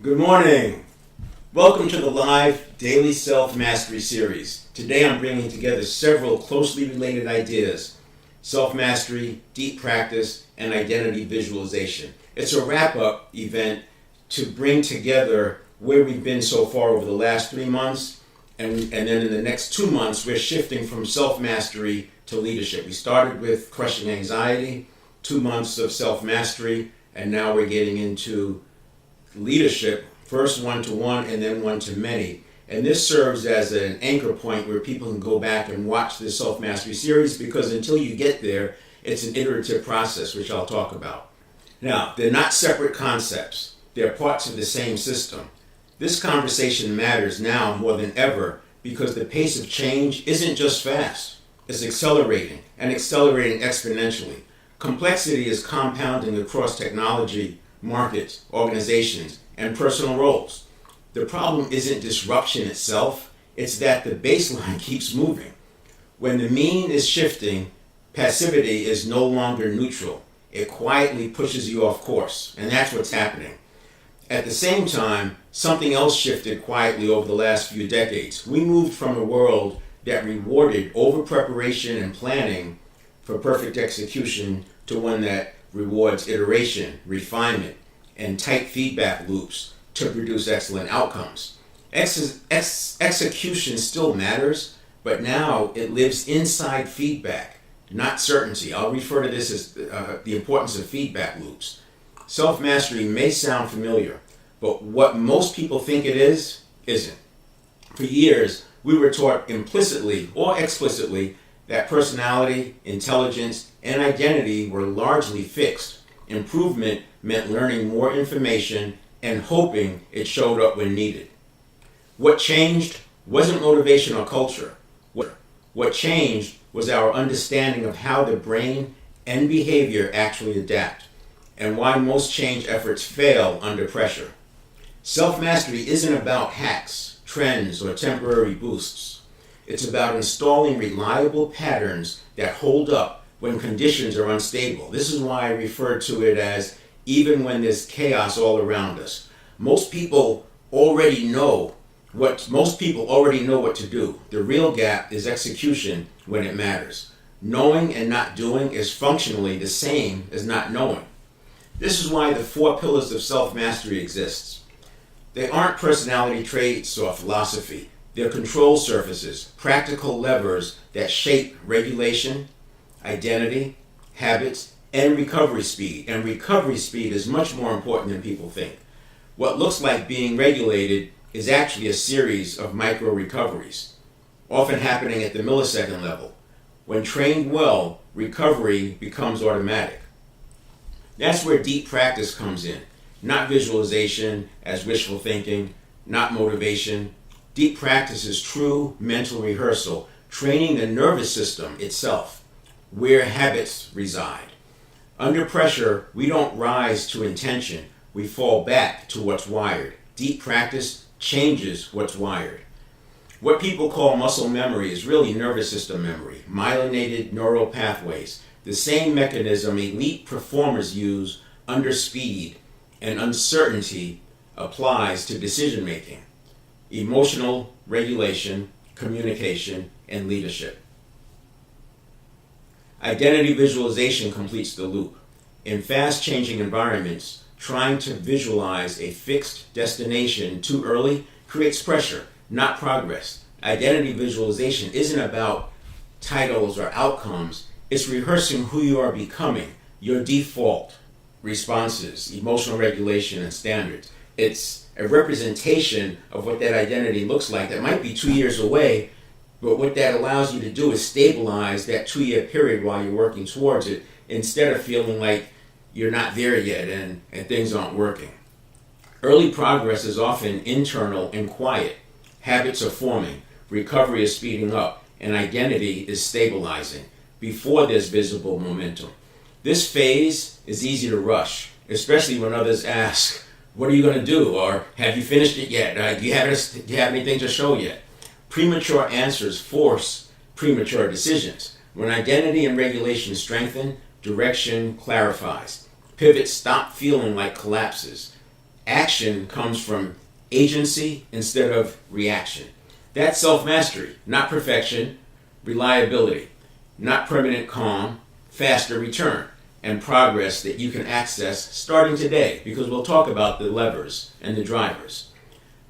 Good morning. Welcome to the live Daily Self-Mastery series. Today I'm bringing together several closely related ideas: self-mastery, deep practice, and identity visualization. It's a wrap-up event to bring together where we've been so far over the last 3 months, and then in the next 2 months we're shifting from self-mastery to leadership. We started with crushing anxiety, 2 months of self-mastery, and now we're getting into leadership, first one-to-one and then one-to-many. And this serves as an anchor point where people can go back and watch this self-mastery series, because until you get there, it's an iterative process, which I'll talk about. Now, they're not separate concepts. They're parts of the same system. This conversation matters now more than ever because the pace of change isn't just fast. It's accelerating, and accelerating exponentially. Complexity is compounding across technology, markets, organizations, and personal roles. The problem isn't disruption itself, it's that the baseline keeps moving. When the mean is shifting, passivity is no longer neutral. It quietly pushes you off course, and that's what's happening. At the same time, something else shifted quietly over the last few decades. We moved from a world that rewarded over-preparation and planning for perfect execution to one that rewards iteration, refinement, and tight feedback loops to produce excellent outcomes. Execution still matters, but now it lives inside feedback, not certainty. I'll refer to this as the importance of feedback loops. Self-mastery may sound familiar, but what most people think it is, isn't. For years, we were taught implicitly or explicitly that personality, intelligence, and identity were largely fixed. Improvement meant learning more information and hoping it showed up when needed. What changed wasn't motivation or culture. What changed was our understanding of how the brain and behavior actually adapt, and why most change efforts fail under pressure. Self-mastery isn't about hacks, trends, or temporary boosts. It's about installing reliable patterns that hold up when conditions are unstable. This is why I refer to it as even when there's chaos all around us. Most people already know what to do. The real gap is execution when it matters. Knowing and not doing is functionally the same as not knowing. This is why the 4 pillars of self-mastery exists. They aren't personality traits or philosophy. They're control surfaces, practical levers that shape regulation, identity, habits, and recovery speed. And recovery speed is much more important than people think. What looks like being regulated is actually a series of micro recoveries, often happening at the millisecond level. When trained well, recovery becomes automatic. That's where deep practice comes in. Not visualization as wishful thinking, not motivation. Deep practice is true mental rehearsal, training the nervous system itself, where habits reside. Under pressure, we don't rise to intention, we fall back to what's wired. Deep practice changes what's wired. What people call muscle memory is really nervous system memory, myelinated neural pathways, the same mechanism elite performers use under speed and uncertainty applies to decision making, emotional regulation, communication, and leadership. Identity visualization completes the loop. In fast-changing environments, trying to visualize a fixed destination too early creates pressure, not progress. Identity visualization isn't about titles or outcomes. It's rehearsing who you are becoming, your default responses, emotional regulation, and standards. It's a representation of what that identity looks like that might be 2 years away, but what that allows you to do is stabilize that 2-year period while you're working towards it, instead of feeling like you're not there yet and things aren't working. Early progress is often internal and quiet. Habits are forming, recovery is speeding up, and identity is stabilizing before there's visible momentum. This phase is easy to rush, especially when others ask, "What are you going to do?" or "Have you finished it yet? Do you have anything to show yet?" Premature answers force premature decisions. When identity and regulation strengthen, direction clarifies. Pivots stop feeling like collapses. Action comes from agency instead of reaction. That's self-mastery, not perfection, reliability, not permanent calm, faster return, and progress that you can access starting today, because we'll talk about the levers and the drivers.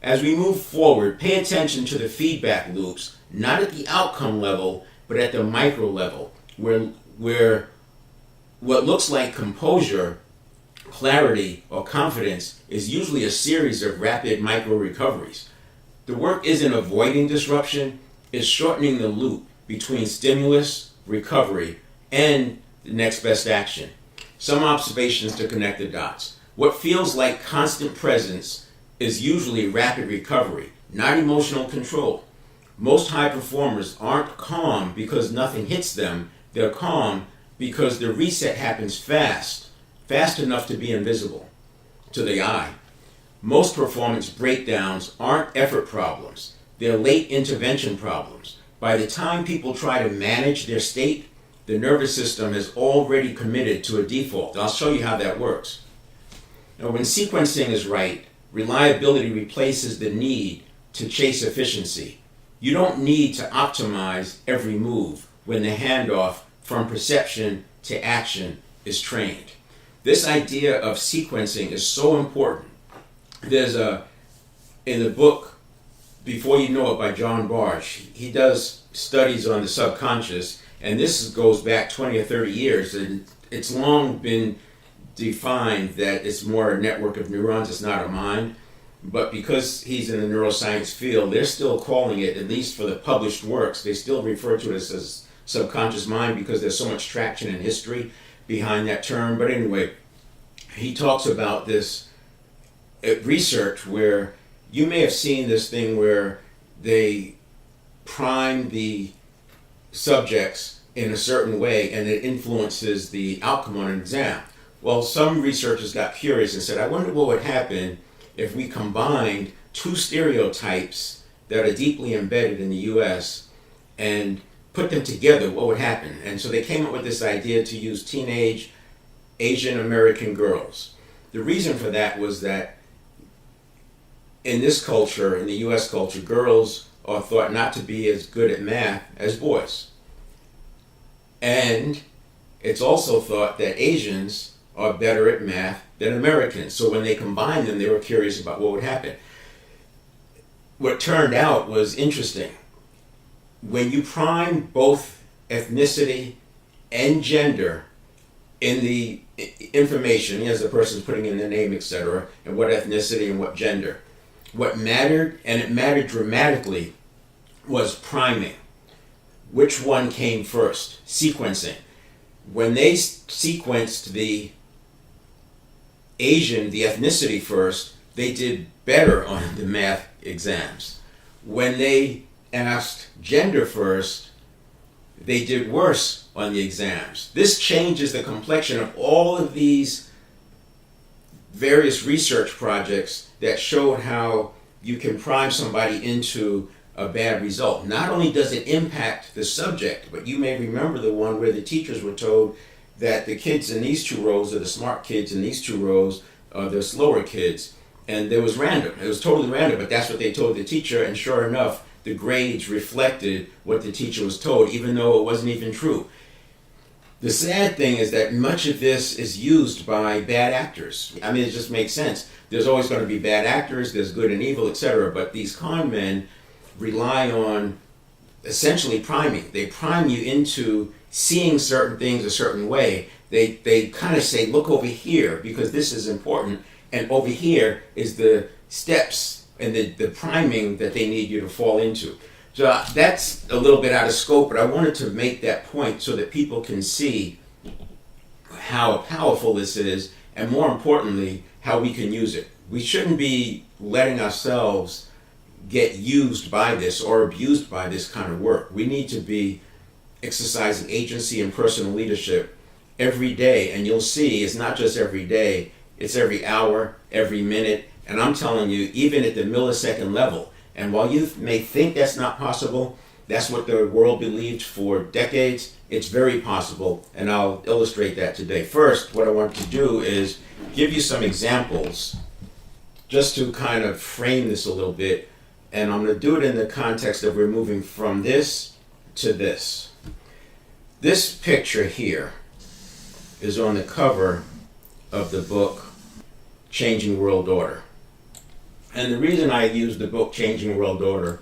As we move forward, pay attention to the feedback loops, not at the outcome level, but at the micro level, where what looks like composure, clarity, or confidence is usually a series of rapid micro recoveries. The work isn't avoiding disruption, it's shortening the loop between stimulus, recovery, and the next best action. Some observations to connect the dots. What feels like constant presence is usually rapid recovery, not emotional control. Most high performers aren't calm because nothing hits them. They're calm because the reset happens fast enough to be invisible to the eye. Most performance breakdowns aren't effort problems. They're late intervention problems. By the time people try to manage their state, the nervous system is already committed to a default. I'll show you how that works. Now, when sequencing is right, reliability replaces the need to chase efficiency. You don't need to optimize every move when the handoff from perception to action is trained. This idea of sequencing is so important. There's in the book, Before You Know It by John Barsh, he does studies on the subconscious, and this goes back 20 or 30 years, and it's long been defined that it's more a network of neurons, it's not a mind. But because he's in the neuroscience field, they're still calling it, at least for the published works, they still refer to it as subconscious mind because there's so much traction in history behind that term. But anyway, he talks about this research where you may have seen this thing where they prime the subjects in a certain way and it influences the outcome on an exam. Well, some researchers got curious and said, I wonder what would happen if we combined two stereotypes that are deeply embedded in the US and put them together, what would happen? And so they came up with this idea to use teenage Asian American girls. The reason for that was that in this culture, in the US culture, girls are thought not to be as good at math as boys. And it's also thought that Asians are better at math than Americans. So when they combined them, they were curious about what would happen. What turned out was interesting. When you prime both ethnicity and gender in the information, as the person's putting in their name, etc., and what ethnicity and what gender, what mattered, and it mattered dramatically, was priming. Which one came first? Sequencing. When they sequenced the Asian, the ethnicity first, they did better on the math exams. When they asked gender first, they did worse on the exams. This changes the complexion of all of these various research projects that showed how you can prime somebody into a bad result. Not only does it impact the subject, but you may remember the one where the teachers were told that the kids in these two rows are the smart kids, in these two rows are the slower kids. And it was random. It was totally random, but that's what they told the teacher, and sure enough, the grades reflected what the teacher was told, even though it wasn't even true. The sad thing is that much of this is used by bad actors. I mean, it just makes sense. There's always going to be bad actors, there's good and evil, etc., but these con men rely on essentially priming. They prime you into seeing certain things a certain way. They kind of say, look over here because this is important, and over here is the steps and the priming that they need you to fall into. So that's a little bit out of scope, but I wanted to make that point so that people can see how powerful this is, and more importantly, how we can use it. We shouldn't be letting ourselves get used by this or abused by this kind of work. We need to be exercising agency and personal leadership every day, and you'll see it's not just every day, it's every hour, every minute, and I'm telling you, even at the millisecond level. And while you may think that's not possible, that's what the world believed for decades, it's very possible, and I'll illustrate that today. First, what I want to do is give you some examples just to kind of frame this a little bit, and I'm going to do it in the context of we're moving from this to this. This picture here is on the cover of the book Changing World Order. And the reason I use the book Changing World Order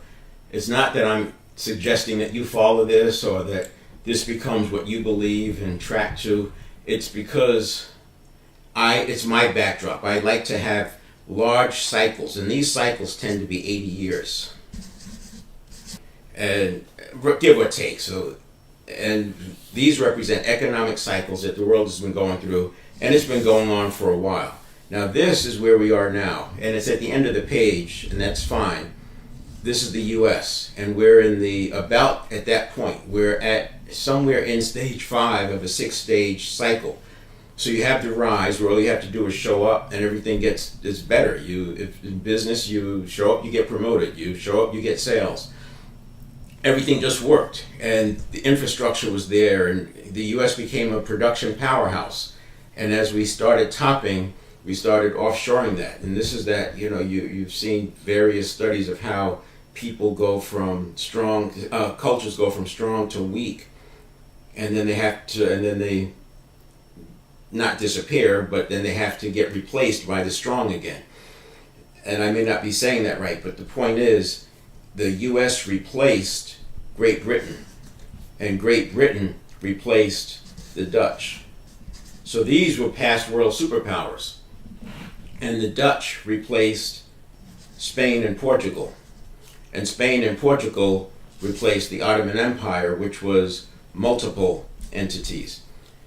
is not that I'm suggesting that you follow this or that this becomes what you believe and track to. It's because it's my backdrop. I like to have large cycles, and these cycles tend to be 80 years, and give or take. So, and these represent economic cycles that the world has been going through, and it's been going on for a while. Now this is where we are now, and it's at the end of the page, and that's fine. This is the U.S., and we're at that point. We're at somewhere in stage 5 of a 6-stage cycle. So you have the rise where all you have to do is show up and everything is better. If in business, you show up, you get promoted. You show up, you get sales. Everything just worked, and the infrastructure was there, and the U.S. became a production powerhouse. And as we started topping, we started offshoring that. And this is that, you've seen various studies of how people go from strong, cultures go from strong to weak, and then they not disappear, but then they have to get replaced by the strong again. And I may not be saying that right, but the point is, the U.S. replaced Great Britain, and Great Britain replaced the Dutch. So these were past world superpowers. And the Dutch replaced Spain and Portugal. And Spain and Portugal replaced the Ottoman Empire, which was multiple entities.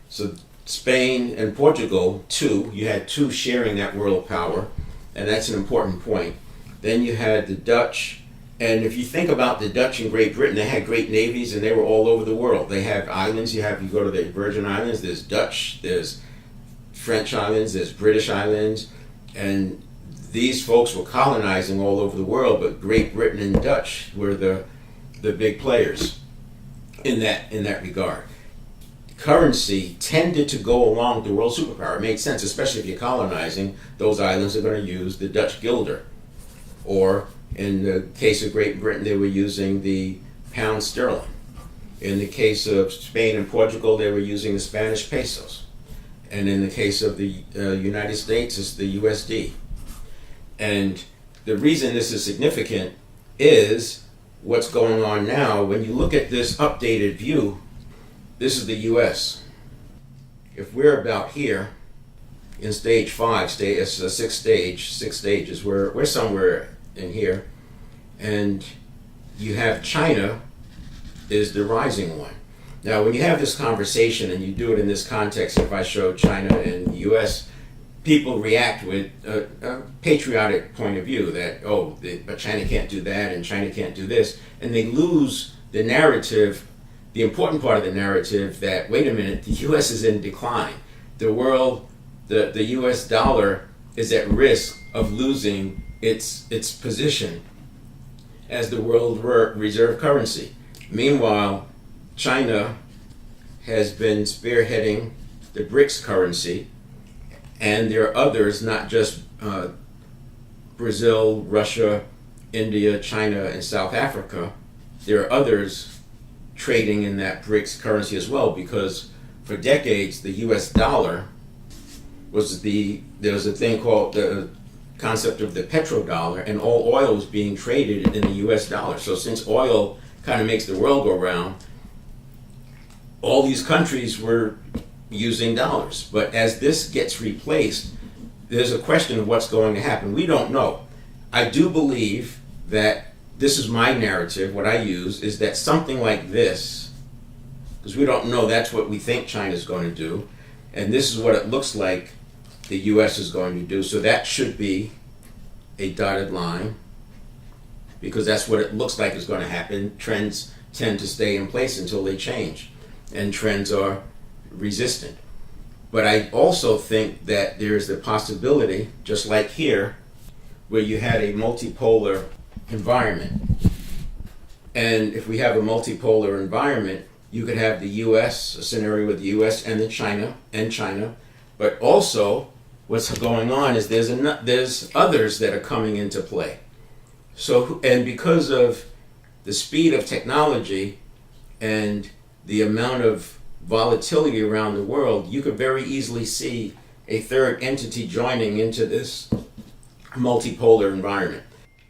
So Spain and Portugal, you had two sharing that world power, and that's an important point. Then you had the Dutch, and if you think about the Dutch and Great Britain, they had great navies, and they were all over the world. They have islands. You go to the Virgin Islands, there's Dutch, there's French islands, there's British islands, and these folks were colonizing all over the world, but Great Britain and Dutch were the big players in that regard. Currency tended to go along with the world superpower. It made sense, especially if you're colonizing. Those islands are going to use the Dutch guilder. Or in the case of Great Britain, they were using the pound sterling. In the case of Spain and Portugal, they were using the Spanish pesos. And in the case of the United States, it's the USD. And the reason this is significant is what's going on now. When you look at this updated view, this is the U.S. If we're about here in stage 5, it's a 6 stages, we're somewhere in here, and you have China is the rising one. Now, when you have this conversation and you do it in this context, if I show China and the U.S., people react with a patriotic point of view that, but China can't do that and China can't do this, and they lose the narrative. The important part of the narrative that, wait a minute, the U.S. is in decline. The world, the U.S. dollar is at risk of losing its position as the world reserve currency. Meanwhile, China has been spearheading the BRICS currency, and there are others, not just Brazil, Russia, India, China, and South Africa. There are others trading in that BRICS currency as well, because for decades the U.S. dollar there was a thing called the concept of the petrodollar, and all oil was being traded in the U.S. dollar. So since oil kind of makes the world go round, all these countries were using dollars. But as this gets replaced, there's a question of what's going to happen. We don't know. I do believe that this is my narrative, what I use, is that something like this, because we don't know, that's what we think China's going to do, and this is what it looks like the U.S. is going to do, so that should be a dotted line, because that's what it looks like is going to happen. Trends tend to stay in place until they change, and trends are resistant. But I also think that there's the possibility, just like here, where you had a multipolar environment. And if we have a multipolar environment, you could have the U.S., a scenario with the U.S. and China, but also what's going on is there's others that are coming into play. So, and because of the speed of technology and the amount of volatility around the world, you could very easily see a third entity joining into this multipolar environment.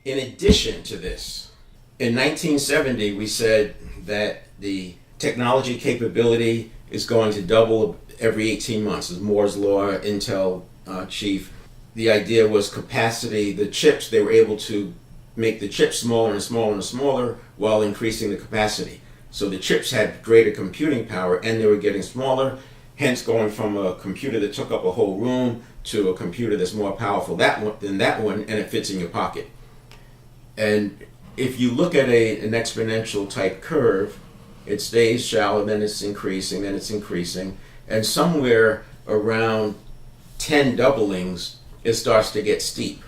In addition to this, in 1970, we said that the technology capability is going to double every 18 months. It's Moore's Law, Intel chief. The idea was capacity, the chips, they were able to make the chips smaller and smaller and smaller while increasing the capacity. So the chips had greater computing power and they were getting smaller, hence going from a computer that took up a whole room to a computer that's more powerful than that one, and it fits in your pocket. And if you look at an exponential type curve, it stays shallow, then it's increasing, and somewhere around 10 doublings, it starts to get steep.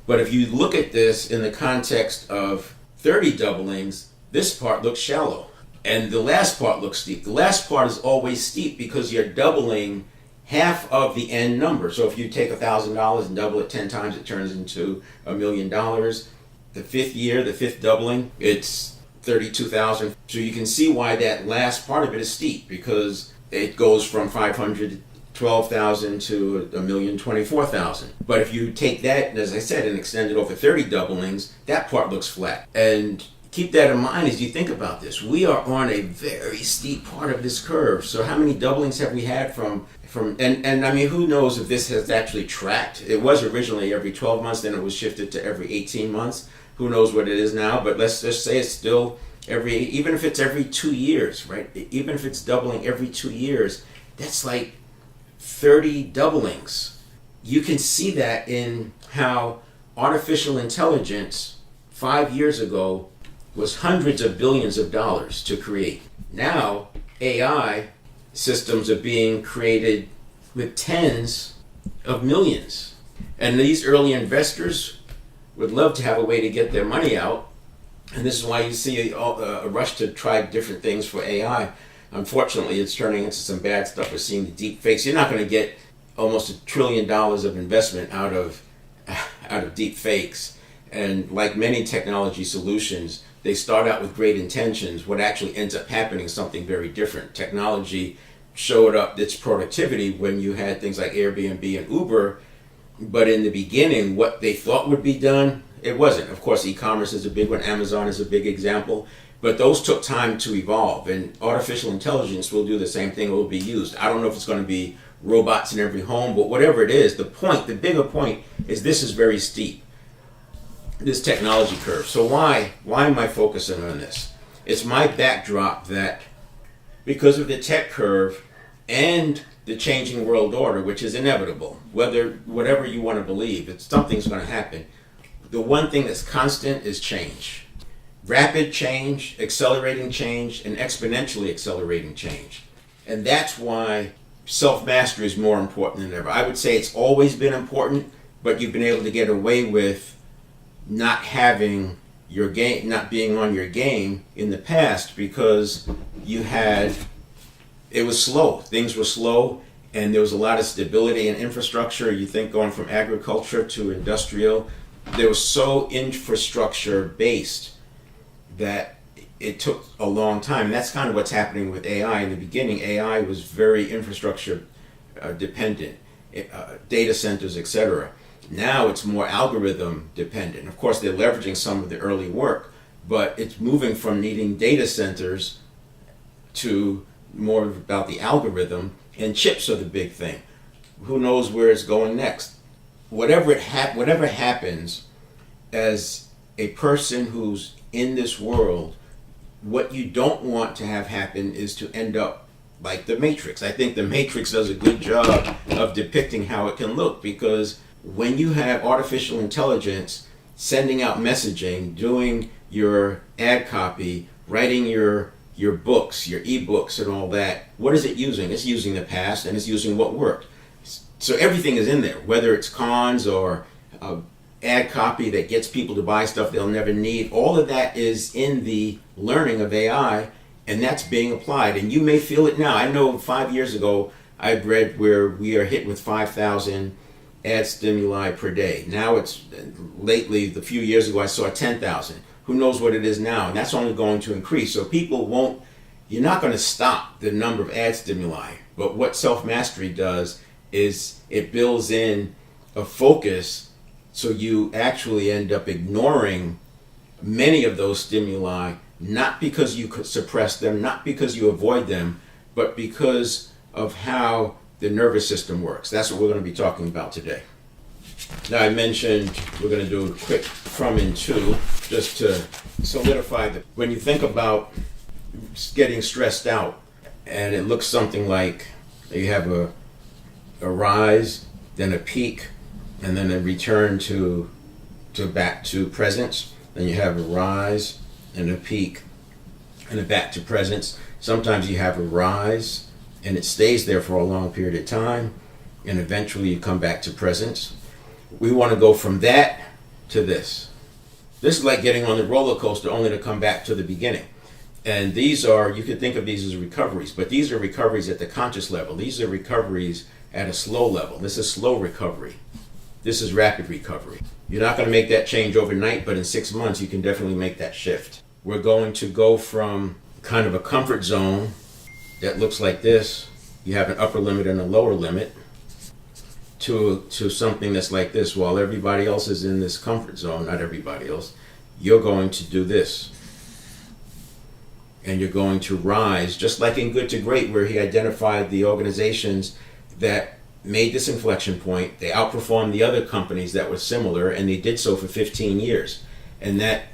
But if you look at this in the context of 30 doublings, this part looks shallow, and the last part looks steep. The last part is always steep because you're doubling half of the end number. So if you take $1,000 and double it 10 times, it turns into $1 million. The fifth doubling, it's 32,000. So you can see why that last part of it is steep, because it goes from 512,000 to 1,024,000. But if you take that, as I said, and extend it over 30 doublings, that part looks flat. And keep that in mind as you think about this. We are on a very steep part of this curve. So how many doublings have we had from and I mean, who knows if this has actually tracked? It was originally every 12 months, then it was shifted to every 18 months. Who knows what it is now, but let's just say it's still even if it's every 2 years, right? Even if it's doubling every 2 years, that's like 30 doublings. You can see that in how artificial intelligence 5 years ago was hundreds of billions of dollars to create. Now, AI systems are being created with tens of millions. And these early investors would love to have a way to get their money out. And this is why you see a rush to try different things for AI. Unfortunately, it's turning into some bad stuff. We're seeing the deep fakes. You're not going to get almost $1 trillion of investment out of deep fakes. And like many technology solutions, they start out with great intentions. What actually ends up happening is something very different. Technology showed up its productivity when you had things like Airbnb and Uber, but in the beginning, what they thought would be done, it wasn't. Of course, e-commerce is a big one. Amazon is a big example. But those took time to evolve, and artificial intelligence will do the same thing. It will be used. I don't know if it's going to be robots in every home, but whatever it is, the bigger point is this is very steep, this technology curve. So why am I focusing on this? It's my backdrop that because of the tech curve and the changing world order, which is inevitable, whatever you want to believe, something's going to happen. The one thing that's constant is change. Rapid change, accelerating change, and exponentially accelerating change. And that's why self-mastery is more important than ever. I would say it's always been important, but you've been able to get away with not having your game, not being on your game in the past because it was slow. Things were slow, and there was a lot of stability in infrastructure. You think going from agriculture to industrial, they were so infrastructure based that it took a long time. And that's kind of what's happening with AI. In the beginning, AI was very infrastructure dependent, data centers, etc. Now it's more algorithm dependent. Of course, they're leveraging some of the early work, but it's moving from needing data centers to more about the algorithm, and chips are the big thing. Who knows where it's going next? Whatever happens, as a person who's in this world, what you don't want to have happen is to end up like the Matrix. I think the Matrix does a good job of depicting how it can look, because when you have artificial intelligence sending out messaging, doing your ad copy, writing your books, your ebooks and all that, what is it using? It's using the past, and it's using what worked. So everything is in there, whether it's cons or ad copy that gets people to buy stuff they'll never need. All of that is in the learning of AI, and that's being applied. And you may feel it now. I know 5 years ago, I read where we are hit with 5,000 ad stimuli per day. Now it's, lately, a few years ago, I saw 10,000. Who knows what it is now? And that's only going to increase. So people won't, you're not going to stop the number of ad stimuli. But what self-mastery does is it builds in a focus, so you actually end up ignoring many of those stimuli, not because you could suppress them, not because you avoid them, but because of how the nervous system works. That's what we're going to be talking about today. Now, I mentioned we're going to do a quick from and to, just to solidify that when you think about getting stressed out, and it looks something like you have a rise, then a peak, and then a return to back to presence. Then you have a rise and a peak and a back to presence. Sometimes you have a rise and it stays there for a long period of time, and eventually you come back to presence. We want to go from that to this. This is like getting on the roller coaster only to come back to the beginning. And these are, you could think of these as recoveries, but these are recoveries at the conscious level. These are recoveries at a slow level. This is slow recovery. This is rapid recovery. You're not going to make that change overnight, but in 6 months you can definitely make that shift. We're going to go from kind of a comfort zone that looks like this. You have an upper limit and a lower limit, to something that's like this. While everybody else is in this comfort zone, not everybody else, you're going to do this. And you're going to rise, just like in Good to Great, where he identified the organizations that made this inflection point. They outperformed the other companies that were similar, and they did so for 15 years. And that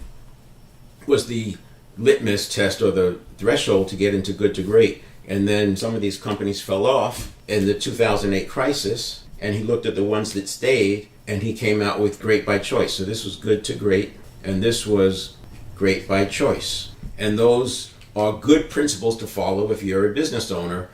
was the litmus test, or the threshold, to get into Good to Great. And then some of these companies fell off in the 2008 crisis, and he looked at the ones that stayed, and he came out with Great by Choice. So this was Good to Great, and this was Great by Choice. And those are good principles to follow if you're a business owner.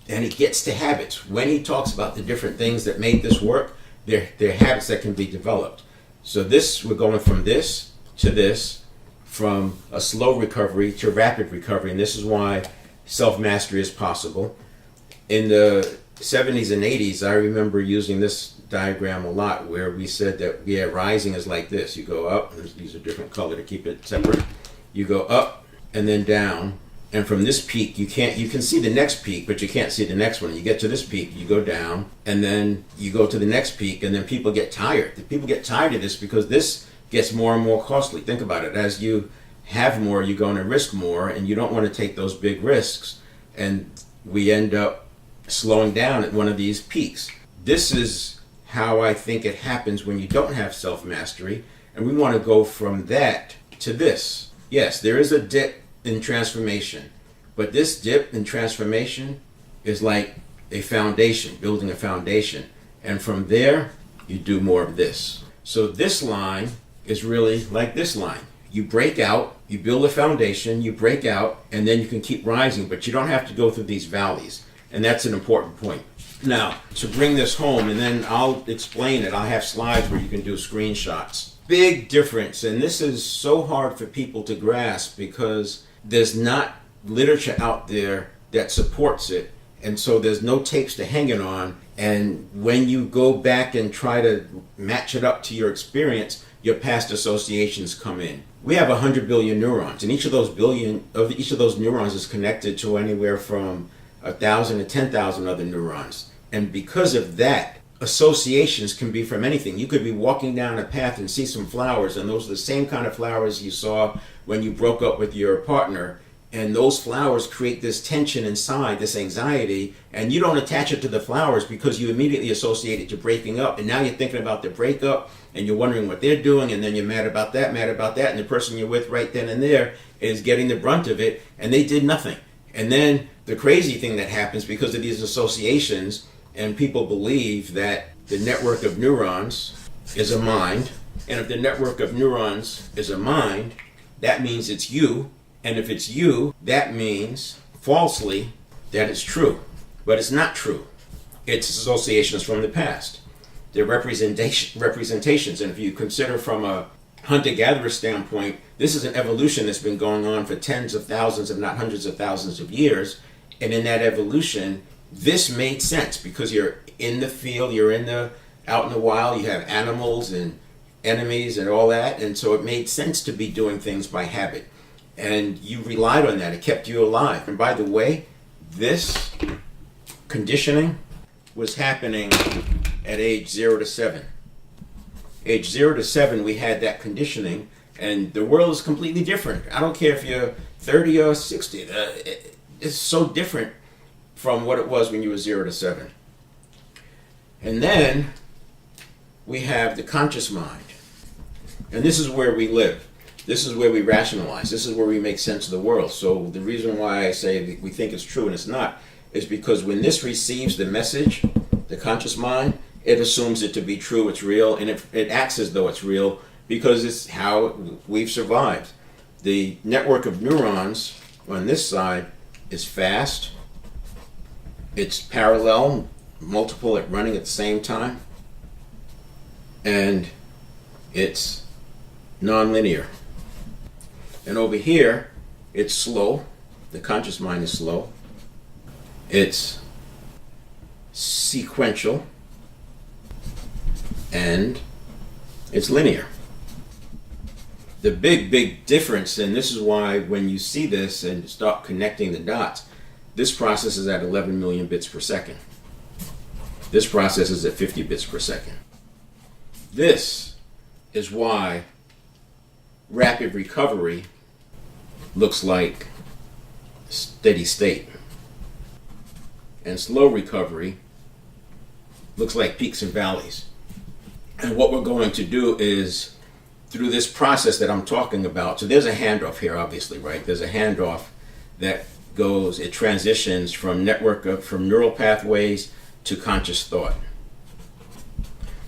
And he gets to habits. When he talks about the different things that made this work, they're habits that can be developed. So this, we're going from this to this, from a slow recovery to rapid recovery. And this is why self-mastery is possible. In the 70s and 80s, I remember using this diagram a lot, where we said that, yeah, rising is like this. You go up, and these are different color to keep it separate. You go up and then down. And from this peak, you can see the next peak, but you can't see the next one. You get to this peak, you go down, and then you go to the next peak, and then people get tired. People get tired of this because this gets more and more costly. Think about it. As you have more, you're going to risk more, and you don't want to take those big risks. And we end up slowing down at one of these peaks. This is how I think it happens when you don't have self-mastery, and we want to go from that to this. Yes, there is a dip in transformation, but this dip in transformation is like a foundation, building a foundation, and from there you do more of this. So this line is really like this line. You break out, you build a foundation, you break out, and then you can keep rising, but you don't have to go through these valleys. And that's an important point. Now, to bring this home, and then I'll explain it, I'll have slides where you can do screenshots. Big difference, and this is so hard for people to grasp because there's not literature out there that supports it, and so there's no tapes to hang it on. And when you go back and try to match it up to your experience, your past associations come in. We have 100 billion neurons, and each of those neurons is connected to anywhere from 1,000 to 10,000 other neurons. And because of that, associations can be from anything. You could be walking down a path and see some flowers, and those are the same kind of flowers you saw when you broke up with your partner. And those flowers create this tension inside, this anxiety, and you don't attach it to the flowers because you immediately associate it to breaking up. And now you're thinking about the breakup, and you're wondering what they're doing, and then you're mad about that, and the person you're with right then and there is getting the brunt of it, and they did nothing. And then the crazy thing that happens because of these associations, and people believe that the network of neurons is a mind, and if the network of neurons is a mind, that means it's you. And if it's you, that means, falsely, that it's true. But it's not true. It's associations from the past. They're representations. And if you consider from a hunter-gatherer standpoint, this is an evolution that's been going on for tens of thousands, if not hundreds of thousands of years. And in that evolution, this made sense because you're in the field, you're in the Out in the wild, you have animals and enemies and all that, and so it made sense to be doing things by habit. And you relied on that. It kept you alive. And by the way, this conditioning was happening at age 0 to 7. Age 0 to 7, we had that conditioning, and the world is completely different. I don't care if you're 30 or 60. It's so different from what it was when you were 0 to 7. And then we have the conscious mind. And this is where we live. This is where we rationalize. This is where we make sense of the world. So the reason why I say we think it's true and it's not is because when this receives the message, the conscious mind, it assumes it to be true, it's real, and it acts as though it's real because it's how we've survived. The network of neurons on this side is fast, it's parallel, multiple at running at the same time, and it's nonlinear. And over here, it's slow. The conscious mind is slow. It's sequential. And it's linear. The big difference, and this is why when you see this and start connecting the dots, this process is at 11 million bits per second. This process is at 50 bits per second. This is why rapid recovery looks like steady state. And slow recovery looks like peaks and valleys. And what we're going to do is, through this process that I'm talking about, so there's a handoff here, obviously, right? There's a handoff that goes, it transitions from from neural pathways to conscious thought.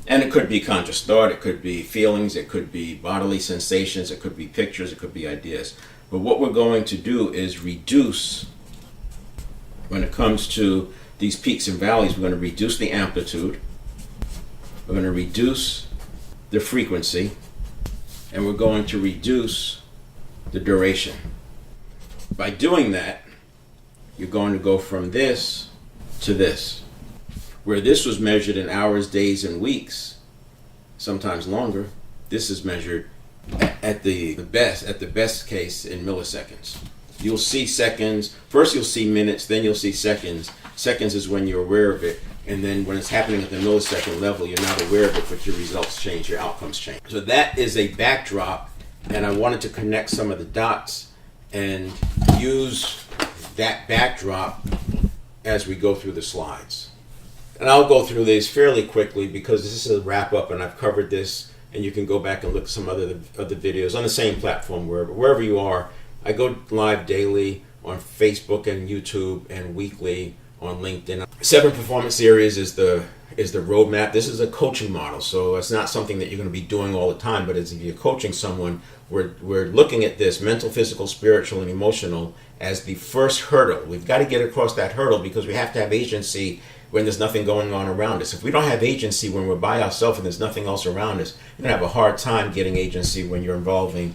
And it could be conscious thought, it could be feelings, it could be bodily sensations, it could be pictures, it could be ideas. But what we're going to do is reduce, when it comes to these peaks and valleys, we're going to reduce the amplitude, we're going to reduce the frequency, and we're going to reduce the duration. By doing that, you're going to go from this to this. Where this was measured in hours, days, and weeks, sometimes longer, this is measured at the best case in milliseconds. You'll see seconds, first you'll see minutes, then you'll see seconds. Seconds is when you're aware of it, and then when it's happening at the millisecond level, you're not aware of it, but your results change, your outcomes change. So that is a backdrop, and I wanted to connect some of the dots and use that backdrop as we go through the slides. And I'll go through these fairly quickly because this is a wrap up and I've covered this, and you can go back and look at some other videos on the same platform, wherever you are. I go live daily on Facebook and YouTube and weekly on LinkedIn. 7 performance areas is the roadmap. This is a coaching model, so it's not something that you're going to be doing all the time, but as if you're coaching someone, we're looking at this mental, physical, spiritual, and emotional as the first hurdle. We've got to get across that hurdle because we have to have agency when there's nothing going on around us. If we don't have agency when we're by ourselves and there's nothing else around us, you're going to have a hard time getting agency when you're going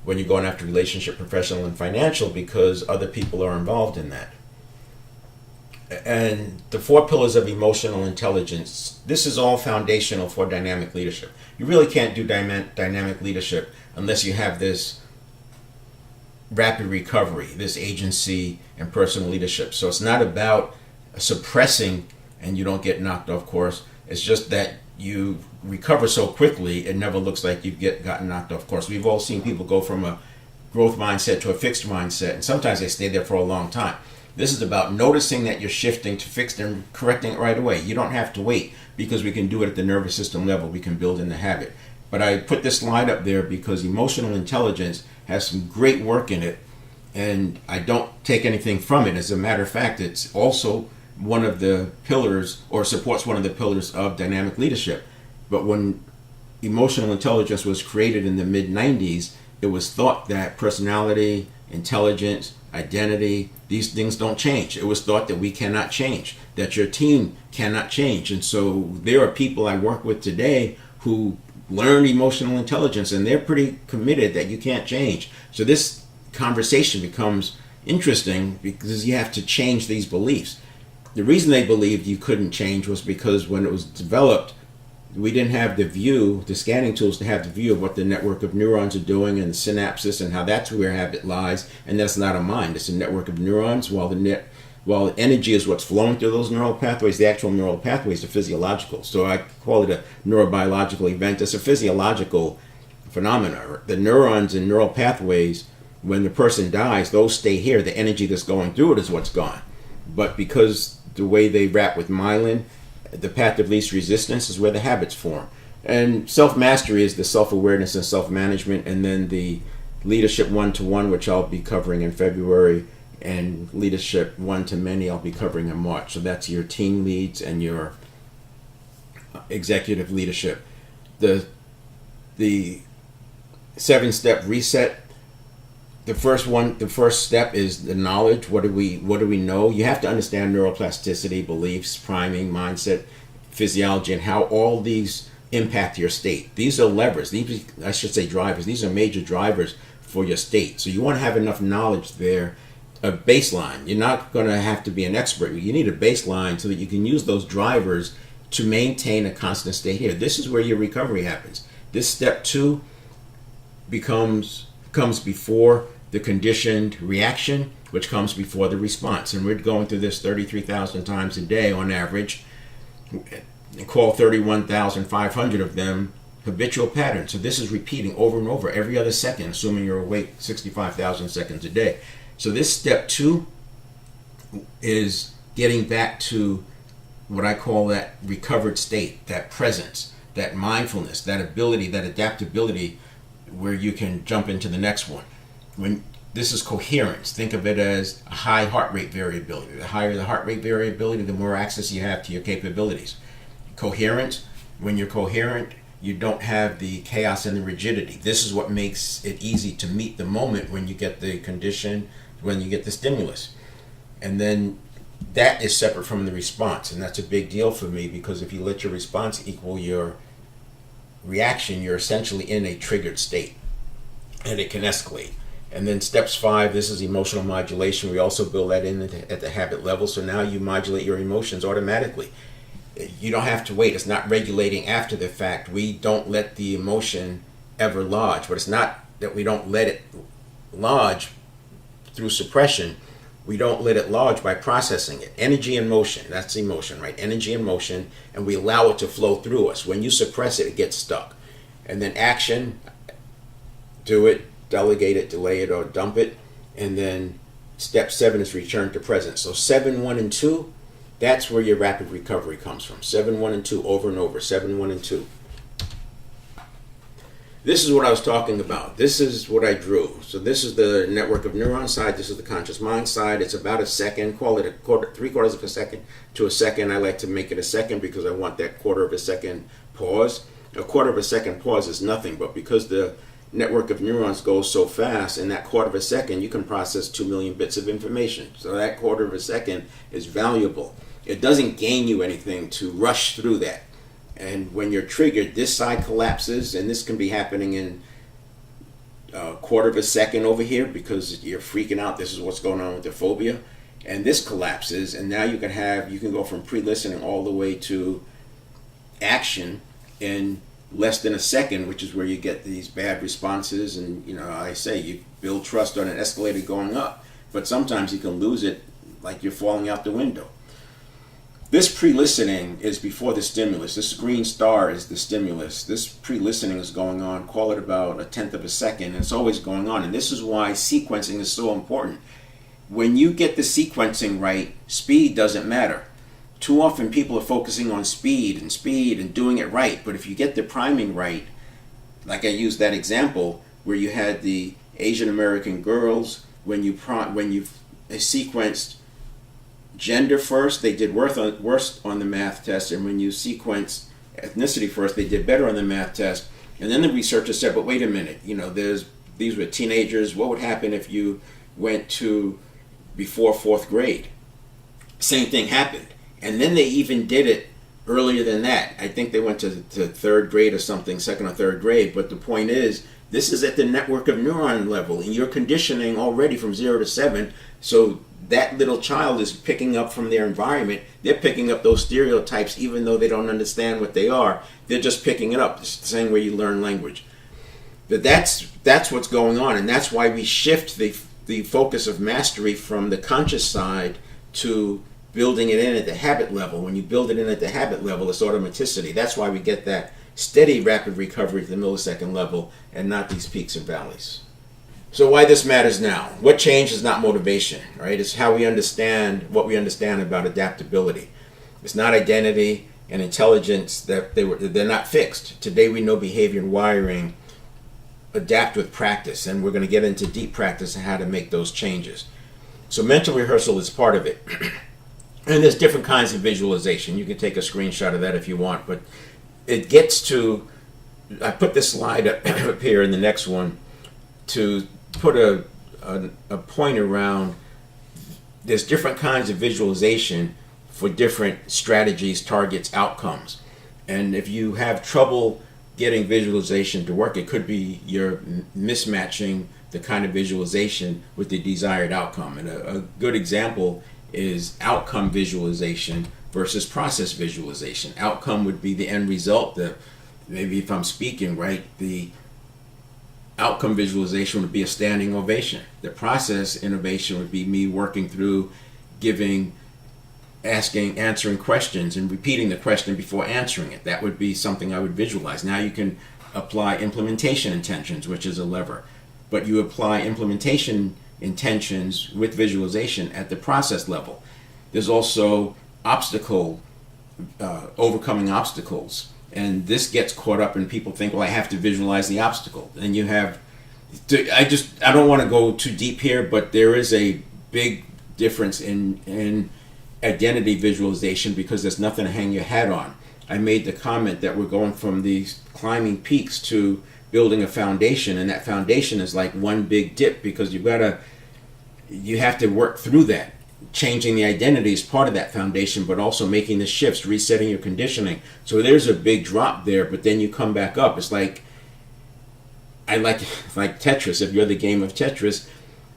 after relationship, professional, and financial because other people are involved in that. And the 4 pillars of emotional intelligence, this is all foundational for dynamic leadership. You really can't do dynamic leadership unless you have this rapid recovery, this agency and personal leadership. So it's not about suppressing and you don't get knocked off course. It's just that you recover so quickly, it never looks like you've gotten knocked off course. We've all seen people go from a growth mindset to a fixed mindset, and sometimes they stay there for a long time. This is about noticing that you're shifting to fixed and correcting it right away. You don't have to wait because we can do it at the nervous system level. We can build in the habit. But I put this slide up there because emotional intelligence has some great work in it, and I don't take anything from it. As a matter of fact, it's also one of the pillars, or supports one of the pillars of dynamic leadership. But when emotional intelligence was created in the mid-90s, it was thought that personality, intelligence, identity, these things don't change. It was thought that we cannot change, that your team cannot change. And so there are people I work with today who learn emotional intelligence and they're pretty committed that you can't change. So this conversation becomes interesting because you have to change these beliefs. The reason they believed you couldn't change was because when it was developed, we didn't have the scanning tools to have the view of what the network of neurons are doing and the synapses and how that's where habit lies. And that's not a mind, it's a network of neurons. While energy is what's flowing through those neural pathways, the actual neural pathways are physiological. So I call it a neurobiological event. It's a physiological phenomena. The neurons and neural pathways, when the person dies, those stay here. The energy that's going through it is what's gone. But because the way they wrap with myelin, the path of least resistance is where the habits form. And self-mastery is the self-awareness and self-management, and then the leadership one-to-one, which I'll be covering in February, and leadership one-to-many I'll be covering in March. So that's your team leads and your executive leadership. The 7-step reset. The first step is the knowledge. What do we know? You have to understand neuroplasticity, beliefs, priming, mindset, physiology, and how all these impact your state. These are levers. I should say drivers. These are major drivers for your state. So you want to have enough knowledge there, a baseline. You're not going to have to be an expert. You need a baseline so that you can use those drivers to maintain a constant state here. This is where your recovery happens. This step 2 comes before the conditioned reaction, which comes before the response. And we're going through this 33,000 times a day on average. Call 31,500 of them habitual patterns. So this is repeating over and over every other second, assuming you're awake 65,000 seconds a day. So this step 2 is getting back to what I call that recovered state, that presence, that mindfulness, that ability, that adaptability, where you can jump into the next one. When this is coherence, think of it as a high heart rate variability. The higher the heart rate variability, the more access you have to your capabilities. Coherence, when you're coherent, you don't have the chaos and the rigidity. This is what makes it easy to meet the moment when you get the condition, when you get the stimulus. And then that is separate from the response. And that's a big deal for me, because if you let your response equal your reaction, you're essentially in a triggered state and it can escalate. And then steps 5, this is emotional modulation. We also build that in at the habit level. So now you modulate your emotions automatically. You don't have to wait. It's not regulating after the fact. We don't let the emotion ever lodge, but it's not that we don't let it lodge through suppression. We don't let it lodge by processing it. Energy and motion, that's emotion, right? Energy and motion, and we allow it to flow through us. When you suppress it, it gets stuck. And then action, do it, delegate it, delay it, or dump it. And then step 7 is return to presence. So 7, 1, and 2, that's where your rapid recovery comes from. 7, 1, and 2, over and over. 7, 1, and 2. This is what I was talking about. This is what I drew. So this is the network of neurons side. This is the conscious mind side. It's about a second. Call it a quarter, 3/4 of a second to a second. I like to make it a second because I want that 1/4 of a second pause. A 1/4 of a second pause is nothing, but because the network of neurons goes so fast, in that 1/4 of a second, you can process 2 million bits of information. So that 1/4 of a second is valuable. It doesn't gain you anything to rush through that. And when you're triggered, this side collapses, and this can be happening in a 1/4 of a second over here because you're freaking out. This is what's going on with the phobia. And this collapses, and now you can go from pre-listening all the way to action in less than a second, which is where you get these bad responses. And, I say you build trust on an escalator going up, but sometimes you can lose it like you're falling out the window. This pre-listening is before the stimulus. This green star is the stimulus. This pre-listening is going on, call it about 1/10 of a second, and it's always going on. And this is why sequencing is so important. When you get the sequencing right, speed doesn't matter. Too often people are focusing on speed and doing it right. But if you get the priming right, like I used that example where you had the Asian American girls, when you sequenced gender first, they did worse on the math test, and when you sequenced ethnicity first, they did better on the math test. And then the researcher said, but wait a minute, these were teenagers. What would happen if you went to before 4th grade? Same thing happened. And then they even did it earlier than that. I think they went to 3rd grade or something, 2nd or 3rd grade. But the point is, this is at the network of neuron level, and you're conditioning already from 0 to 7. So that little child is picking up from their environment. They're picking up those stereotypes even though they don't understand what they are. They're just picking it up. It's the same way you learn language. But that's what's going on, and that's why we shift the focus of mastery from the conscious side to building it in at the habit level. When you build it in at the habit level, it's automaticity. That's why we get that steady, rapid recovery at the millisecond level and not these peaks and valleys. So why this matters now? What change is not motivation, right? It's how we understand what we understand about adaptability. It's not identity and intelligence that they're not fixed. Today we know behavior and wiring adapt with practice, and we're going to get into deep practice and how to make those changes. So mental rehearsal is part of it. And there's different kinds of visualization. You can take a screenshot of that if you want, but it gets to, I put this slide up here in the next one to put a point around, there's different kinds of visualization for different strategies, targets, outcomes. And if you have trouble getting visualization to work, it could be you're mismatching the kind of visualization with the desired outcome. And a good example is outcome visualization versus process visualization. Outcome would be the end result. Maybe if I'm speaking right, the outcome visualization would be a standing ovation. The process innovation would be me working through answering questions and repeating the question before answering it. That would be something I would visualize. Now you can apply implementation intentions, which is a lever. But you apply implementation intentions with visualization at the process level. There's also overcoming obstacles. And this gets caught up and people think, well, I have to visualize the obstacle. And you have, I don't want to go too deep here, but there is a big difference in identity visualization because there's nothing to hang your hat on. I made the comment that we're going from these climbing peaks to building a foundation, and that foundation is like one big dip because you have to work through that. Changing the identity is part of that foundation, but also making the shifts, resetting your conditioning. So there's a big drop there, but then you come back up. It's like Tetris. If you're the game of Tetris,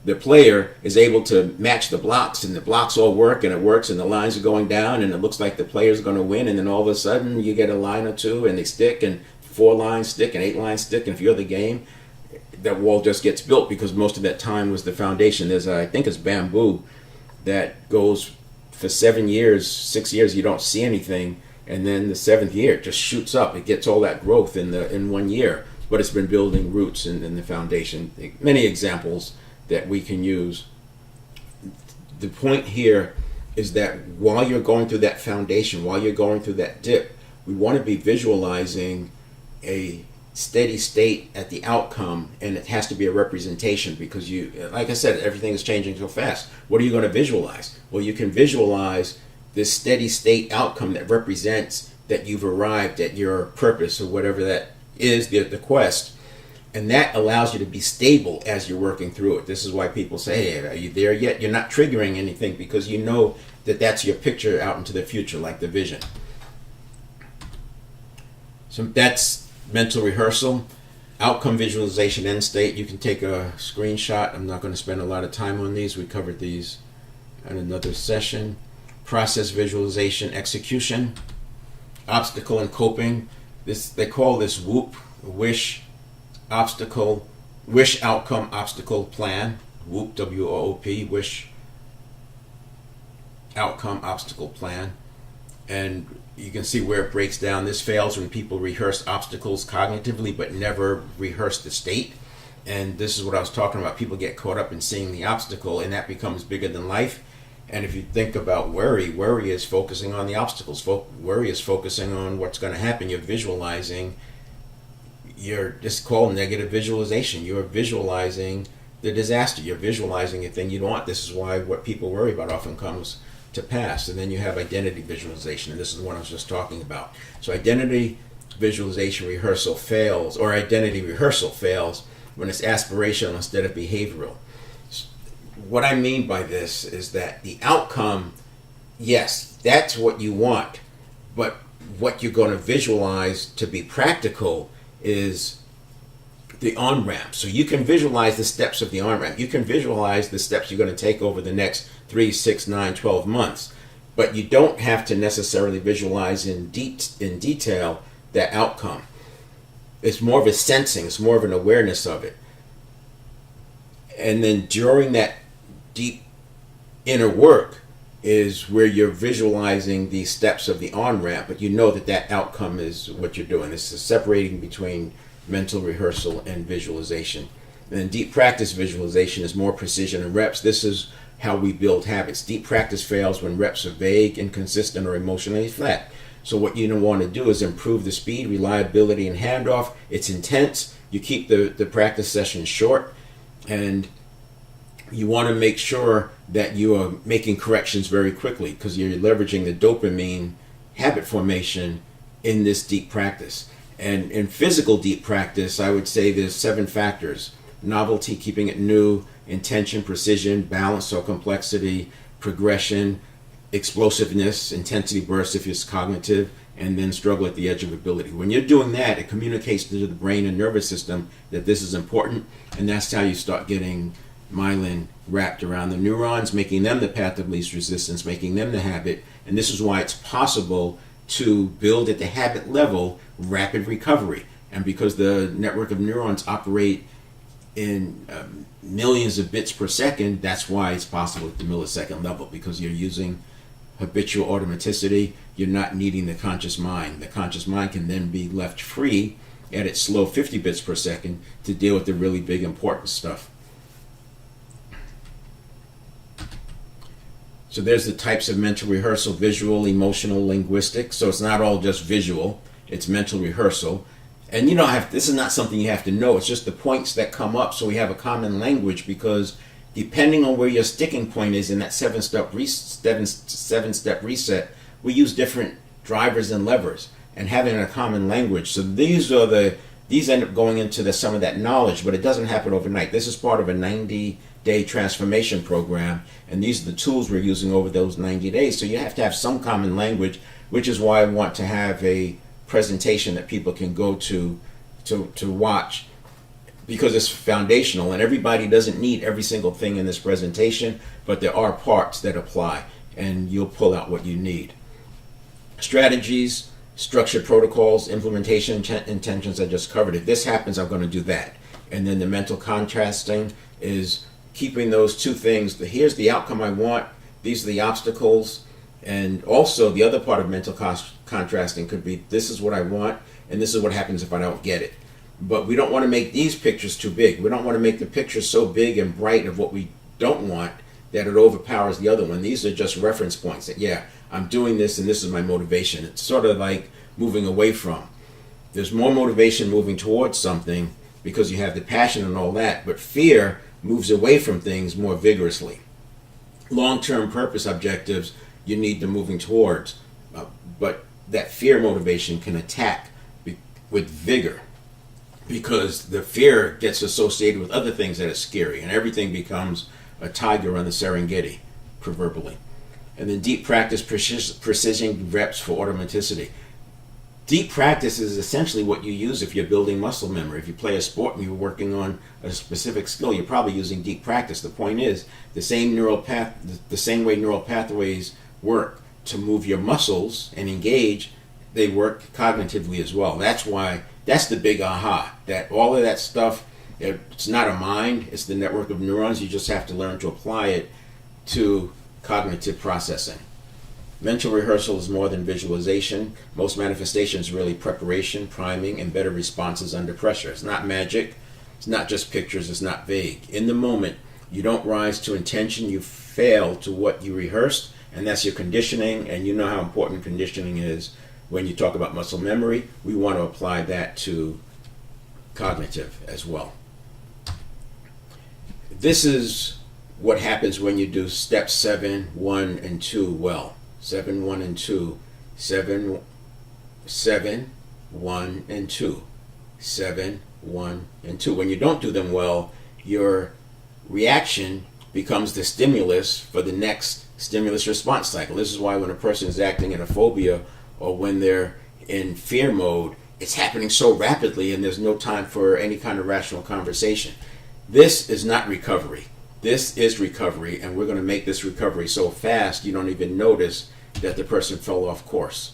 the player is able to match the blocks, and the blocks all work, and it works, and the lines are going down, and it looks like the player's going to win, and then all of a sudden you get a line or two, and they stick, and 4 lines stick, and 8 lines stick, and if you're the game, that wall just gets built because most of that time was the foundation. There's, I think it's bamboo that goes for 6 years, you don't see anything, and then the 7th year it just shoots up. It gets all that growth in 1 year, but it's been building roots in the foundation. Many examples that we can use. The point here is that while you're going through that foundation, while you're going through that dip, we want to be visualizing a steady state at the outcome, and it has to be a representation because like I said, everything is changing so fast. What are you going to visualize? Well, you can visualize this steady state outcome that represents that you've arrived at your purpose or whatever that is, the quest. And that allows you to be stable as you're working through it. This is why people say, hey, are you there yet? You're not triggering anything because you know that that's your picture out into the future, like the vision. So that's mental rehearsal. Outcome visualization, end state. You can take a screenshot. I'm not going to spend a lot of time on these. We covered these in another session. Process visualization, execution. Obstacle and coping. They call this WOOP, wish, obstacle, wish, outcome, obstacle, plan. WOOP, W-O-O-P, wish, outcome, obstacle, plan. And you can see where it breaks down. This fails when people rehearse obstacles cognitively but never rehearse the state. And this is what I was talking about. People get caught up in seeing the obstacle, and that becomes bigger than life. And if you think about worry is focusing on the obstacles. Worry is focusing on what's going to happen. You're visualizing. You're just called negative visualization. You're visualizing the disaster. You're visualizing a thing you don't want. This is why what people worry about often comes to pass. And then you have identity visualization, and this is what I was just talking about. So identity visualization rehearsal fails, or identity rehearsal fails when it's aspirational instead of behavioral. What I mean by this is that the outcome, yes, that's what you want, but what you're going to visualize to be practical is the on-ramp. So you can visualize the steps of the on-ramp. You can visualize the steps you're going to take over the next 3, 6, 9, 12 months. But you don't have to necessarily visualize in detail that outcome. It's more of a sensing. It's more of an awareness of it. And then during that deep inner work is where you're visualizing the steps of the on-ramp, but you know that that outcome is what you're doing. This is separating between mental rehearsal and visualization. And then deep practice visualization is more precision and reps. This is how we build habits. Deep practice fails when reps are vague, inconsistent, or emotionally flat. So what you don't want to do is improve the speed, reliability, and handoff. It's intense. You keep the practice session short, and you want to make sure that you are making corrections very quickly because you're leveraging the dopamine habit formation in this deep practice. And in physical deep practice, I would say there's 7 factors: novelty, keeping it new; intention, precision; balance or complexity; progression; explosiveness, intensity burst if it's cognitive; and then struggle at the edge of ability. When you're doing that, it communicates to the brain and nervous system that this is important, and that's how you start getting myelin wrapped around the neurons, making them the path of least resistance, making them the habit. And this is why it's possible to build at the habit level rapid recovery. And because the network of neurons operate in millions of bits per second, that's why it's possible at the millisecond level, because you're using habitual automaticity. You're not needing the conscious mind. The conscious mind can then be left free at its slow 50 bits per second to deal with the really big important stuff. So there's the types of mental rehearsal: visual, emotional, linguistic. So it's not all just visual, it's mental rehearsal. And you don't have, this is not something you have to know, it's just the points that come up so we have a common language, because depending on where your sticking point is in that seven-step reset, we use different drivers and levers and having a common language. So these end up going into some of that knowledge, but it doesn't happen overnight. This is part of a 90-day transformation program, and these are the tools we're using over those 90 days. So you have to have some common language, which is why I want to have a presentation that people can go to watch, because it's foundational, and everybody doesn't need every single thing in this presentation, but there are parts that apply, and you'll pull out what you need. Strategies, structured protocols, implementation intentions I just covered. If this happens, I'm going to do that. And then the mental contrasting is keeping those two things. Here's the outcome I want, these are the obstacles. And also the other part of mental contrasting could be, this is what I want, and this is what happens if I don't get it. But we don't want to make these pictures too big. We don't want to make the picture so big and bright of what we don't want that it overpowers the other one. These are just reference points that, yeah, I'm doing this and this is my motivation. It's sort of like moving away from. There's more motivation moving towards something because you have the passion and all that, but fear moves away from things more vigorously. Long-term purpose objectives you need to moving towards, but that fear motivation can attack with vigor, because the fear gets associated with other things that are scary, and everything becomes a tiger on the Serengeti, proverbially. And then deep practice, precision reps for automaticity. Deep practice is essentially what you use if you're building muscle memory. If you play a sport and you're working on a specific skill, you're probably using deep practice. The point is, the same way neural pathways work to move your muscles and engage, they work cognitively as well. That's the big aha, that all of that stuff, it's not a mind, it's the network of neurons. You just have to learn to apply it to cognitive processing. Mental rehearsal is more than visualization. Most manifestations are really preparation, priming, and better responses under pressure. It's not magic, it's not just pictures, it's not vague. In the moment, you don't rise to intention, you fail to what you rehearsed, and that's your conditioning, and you know how important conditioning is. When you talk about muscle memory, we want to apply that to cognitive as well. This is what happens when you do steps 7, 1, and 2 well. 7, 1, and 2. 7, 1, and 2. 7, 1, and 2. When you don't do them well, your reaction becomes the stimulus for the next stimulus response cycle. This is why when a person is acting in a phobia or when they're in fear mode, it's happening so rapidly and there's no time for any kind of rational conversation. This is not recovery. This is recovery, and we're going to make this recovery so fast you don't even notice that the person fell off course.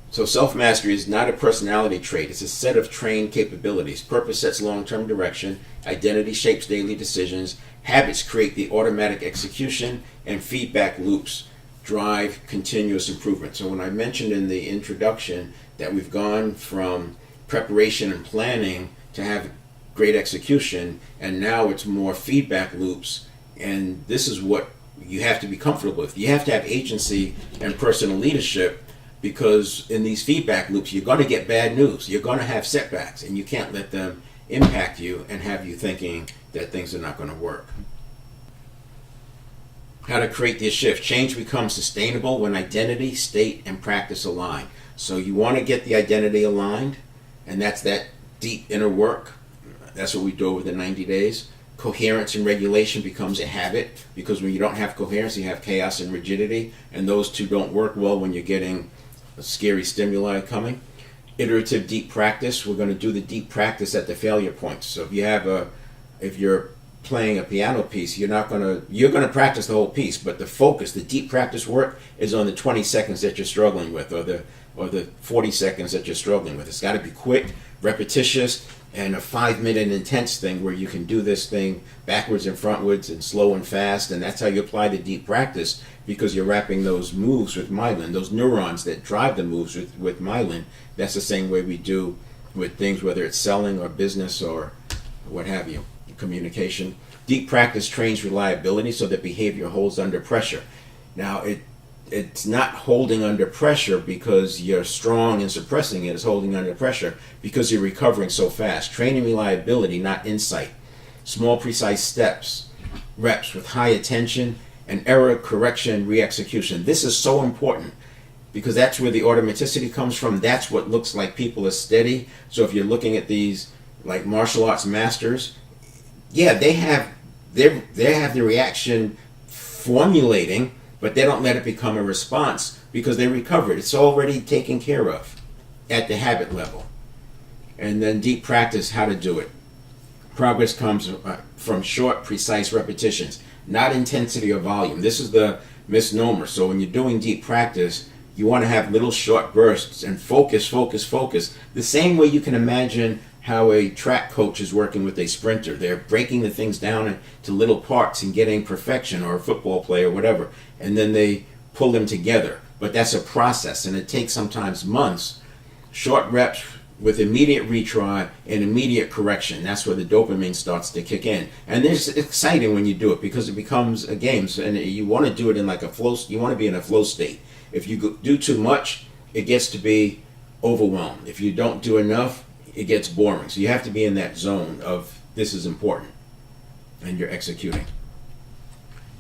So self-mastery is not a personality trait. It's a set of trained capabilities. Purpose sets long-term direction. Identity shapes daily decisions. Habits create the automatic execution, and feedback loops drive continuous improvement. So when I mentioned in the introduction that we've gone from preparation and planning to have great execution, and now it's more feedback loops, and this is what you have to be comfortable with. You have to have agency and personal leadership, because in these feedback loops you're going to get bad news, you're going to have setbacks, and you can't let them impact you and have you thinking that things are not going to work. How to create this shift. Change becomes sustainable when identity, state, and practice align. So you want to get the identity aligned, and that's that deep inner work. That's what we do over the 90 days. Coherence and regulation becomes a habit, because when you don't have coherence, you have chaos and rigidity, and those two don't work well when you're getting a scary stimuli coming. Iterative deep practice. We're going to do the deep practice at the failure points. So if you're playing a piano piece, you're going to practice the whole piece, but the focus, the deep practice work, is on the 20 seconds that you're struggling with, or the 40 seconds that you're struggling with. It's got to be quick, repetitious, and a 5-minute intense thing where you can do this thing backwards and frontwards and slow and fast, and that's how you apply the deep practice, because you're wrapping those moves with myelin, those neurons that drive the moves with myelin. That's the same way we do with things, whether it's selling or business or what have you, communication. Deep practice trains reliability so that behavior holds under pressure. Now, it's not holding under pressure because you're strong and suppressing it. It's holding under pressure because you're recovering so fast. Training reliability, not insight. Small, precise steps, reps with high attention, and error correction, re-execution. This is so important because that's where the automaticity comes from. That's what looks like people are steady. So if you're looking at these like martial arts masters, yeah, they have the reaction formulating, but they don't let it become a response because they recovered. It's already taken care of at the habit level. And then deep practice, how to do it. Progress comes from short, precise repetitions, not intensity or volume. This is the misnomer. So when you're doing deep practice, you want to have little short bursts and focus, focus, focus. The same way you can imagine how a track coach is working with a sprinter. They're breaking the things down into little parts and getting perfection, or a football player, or whatever, and then they pull them together. But that's a process, and it takes sometimes months. Short reps with immediate retry and immediate correction. That's where the dopamine starts to kick in. And it's exciting when you do it because it becomes a game. So, and you want to do it in like a flow, you want to be in a flow state. If you do too much, it gets to be overwhelmed. If you don't do enough, it gets boring. So you have to be in that zone of this is important and you're executing.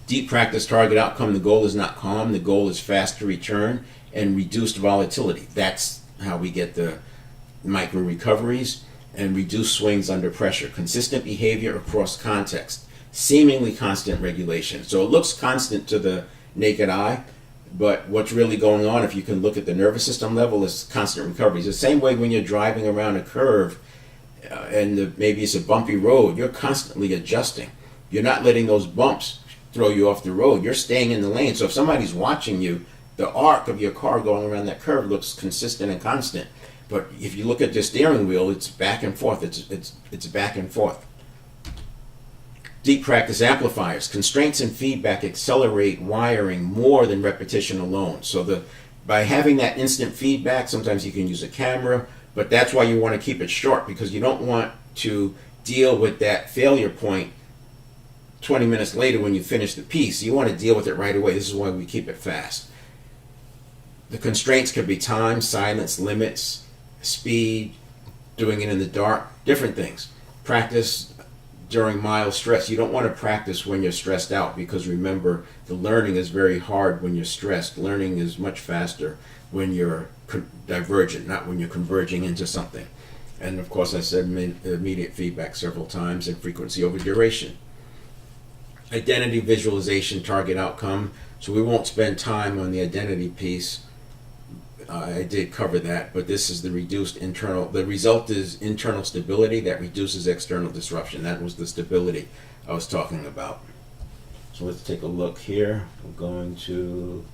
Deep practice target outcome. The goal is not calm. The goal is faster return and reduced volatility. That's how we get the micro recoveries and reduce swings under pressure. Consistent behavior across context. Seemingly constant regulation. So it looks constant to the naked eye, but what's really going on, if you can look at the nervous system level, is constant recovery. It's the same way when you're driving around a curve and maybe it's a bumpy road, you're constantly adjusting. You're not letting those bumps throw you off the road. You're staying in the lane. So if somebody's watching you, the arc of your car going around that curve looks consistent and constant. But if you look at the steering wheel, it's back and forth. It's back and forth. Deep practice amplifiers. Constraints and feedback accelerate wiring more than repetition alone. So by having that instant feedback, sometimes you can use a camera, but that's why you want to keep it short, because you don't want to deal with that failure point 20 minutes later when you finish the piece. You want to deal with it right away. This is why we keep it fast. The constraints could be time, silence, limits, speed, doing it in the dark, different things. Practice during mild stress. You don't want to practice when you're stressed out, because remember, the learning is very hard when you're stressed. Learning is much faster when you're divergent, not when you're converging into something. And of course, I said immediate feedback several times, and frequency over duration. Identity visualization, target outcome. So we won't spend time on the identity piece I did cover that, but this is the reduced internal, the result is internal stability that reduces external disruption. That was the stability I was talking about. So let's take a look here. We're going to,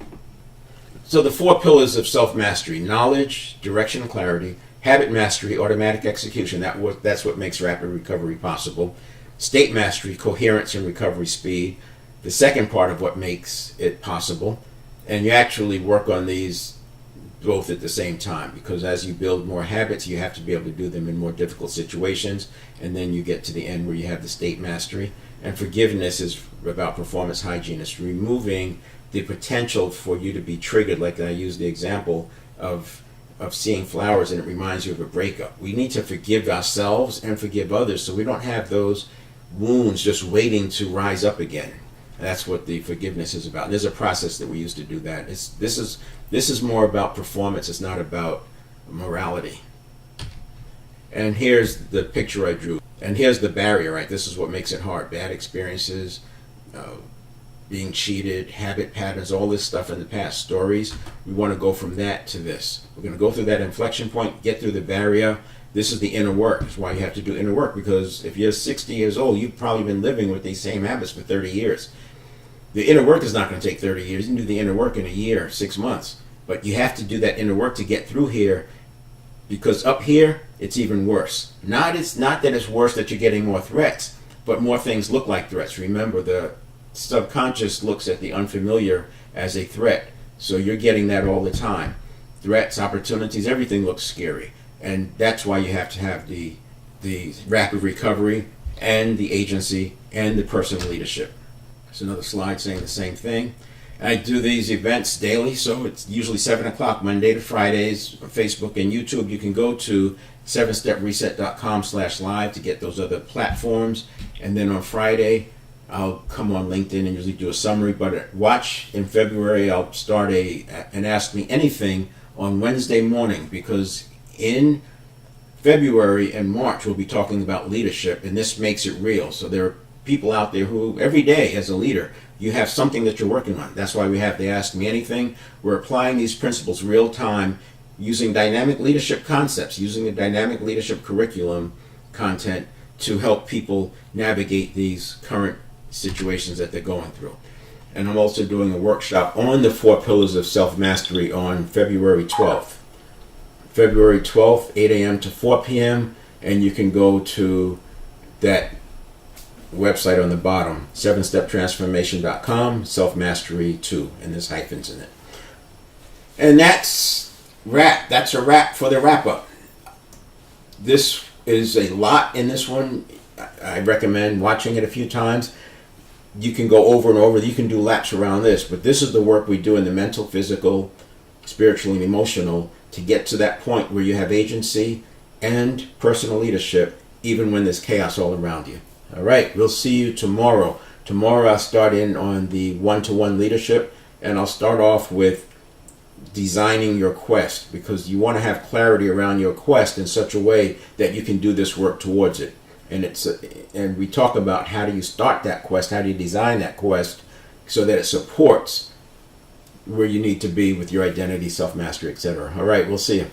so the 4 pillars of self-mastery: knowledge, direction and clarity, habit mastery, automatic execution. That's what makes rapid recovery possible. State mastery, coherence and recovery speed. The second part of what makes it possible. And you actually work on these both at the same time, because as you build more habits, you have to be able to do them in more difficult situations, and then you get to the end where you have the state mastery. And forgiveness is about performance hygiene. It's removing the potential for you to be triggered, like I used the example of seeing flowers and it reminds you of a breakup. We need to forgive ourselves and forgive others so we don't have those wounds just waiting to rise up again. That's what the forgiveness is about. And there's a process that we use to do that. This is more about performance. It's not about morality. And here's the picture I drew. And here's the barrier, right? This is what makes it hard. Bad experiences, being cheated, habit patterns, all this stuff in the past, stories. We want to go from that to this. We're going to go through that inflection point, get through the barrier. This is the inner work. That's why you have to do inner work, because if you're 60 years old, you've probably been living with these same habits for 30 years. The inner work is not going to take 30 years. You can do the inner work in a year, 6 months. But you have to do that inner work to get through here, because up here, it's even worse. It's not that it's worse that you're getting more threats, but more things look like threats. Remember, the subconscious looks at the unfamiliar as a threat. So you're getting that all the time. Threats, opportunities, everything looks scary. And that's why you have to have the rapid recovery and the agency and the personal leadership. There's another slide saying the same thing. I do these events daily, so it's usually 7 o'clock, Monday to Fridays, on Facebook and YouTube. You can go to 7stepreset.com/live to get those other platforms. And then on Friday, I'll come on LinkedIn and usually do a summary. But watch in February, I'll start an Ask Me Anything on Wednesday morning, because in February and March, we'll be talking about leadership, and this makes it real. So there are people out there who, every day as a leader, you have something that you're working on. That's why we have the Ask Me Anything. We're applying these principles real time using dynamic leadership concepts, using the dynamic leadership curriculum content to help people navigate these current situations that they're going through. And I'm also doing a workshop on the 4 pillars of self-mastery on February 12th. February 12th, 8 a.m. to 4 p.m. And you can go to that website on the bottom, 7steptransformation.com, self-mastery 2, and there's hyphens in it. And that's wrap. That's a wrap for the wrap-up. This is a lot in this one. I recommend watching it a few times. You can go over and over. You can do laps around this, but this is the work we do in the mental, physical, spiritual, and emotional to get to that point where you have agency and personal leadership, even when there's chaos all around you. All right, we'll see you tomorrow. Tomorrow I'll start in on the one-to-one leadership, and I'll start off with designing your quest, because you want to have clarity around your quest in such a way that you can do this work towards it. And we talk about how do you start that quest, how do you design that quest so that it supports where you need to be with your identity, self-mastery, etc. All right, we'll see you.